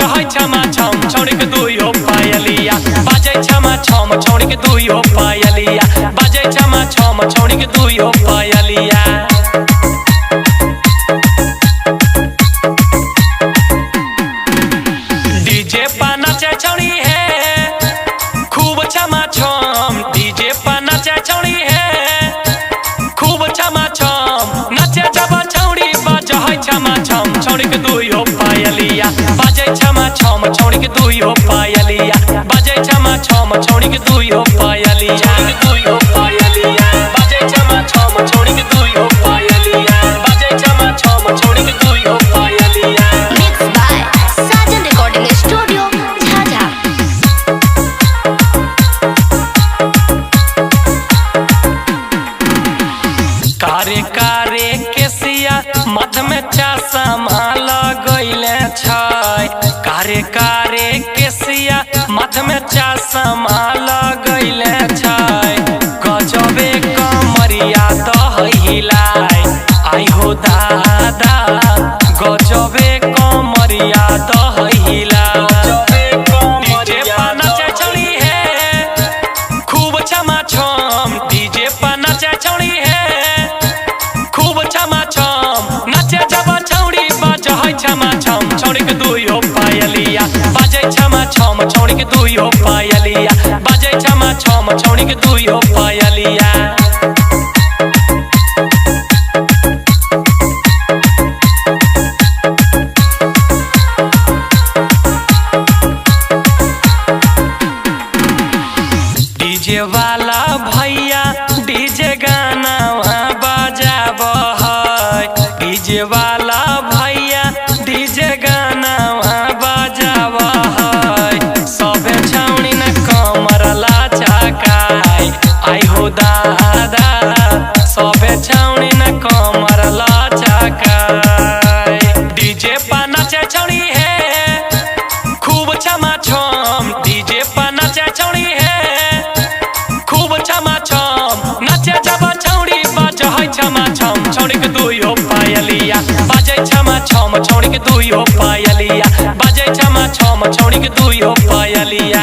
छौड़ी के दुइयो पायलिया बाजे छमा छम छौड़ी के दुइयो पायलिया बाजे छमा छम छौड़ी के दुइयो पायलिया डीजे पर नाचे छौड़ी है खूब छमा छम डीजे पर नाचे छौड़ी है खूब छमा छम नाचे जब छौड़ी बाजे है छमा छम छौड़ी के दुइयो पायलिया बाजे छमा छम छौड़ी के दुइयो पायलिया बाजे छमा छम छौड़ी के दुइयो पायलिया दुइयो पायलिया बाजे छमा छम छौड़ी के दुइयो पायलिया बाजे छमा छम छौड़ी के दुइयो पायलिया Mixed by Sajan Recording Studio, Jhajjar. कारे कारे केसिया मध में चश्मा लगैले छै कारे कारे केसिया मध में चश्मा लगैले छै गजबे कमरिया दहिलाय आई हो दादा गजबे कमरिया दहिलाय डीजे पर नाचे छौड़ी है खूब छमा छम डीजे पर नाचे छौड़ी है खूब छमा छम नाचे जब छौड़ी बाजे है छमा छम छौड़ी के दुइयो पायलिया बाजे छमा छम छौड़ी के दुइयो पायलिया बाजे छमा छम छौड़ी के दुइयो पायलिया डीजे वाला भैया डीजे गाना बजाब है डीजे वाला भैया डीजे गाना बजाब है सबे छौड़ी न कमर लचकाय आई हो दादा सबे छौड़ी न कमर लचकाय डीजे पर नाचे छौड़ी है खूब छमा छम डीजे पर नाचे छौड़ी है खूब छमा छम नाचे जब छौड़ी बाजे है छमा छम छौड़ी के दुइयो पायलिया बाजे छमा छम छौड़ी के दुइयो पायलिया बाजे छमा छम छौड़ी के दुइयो पायलिया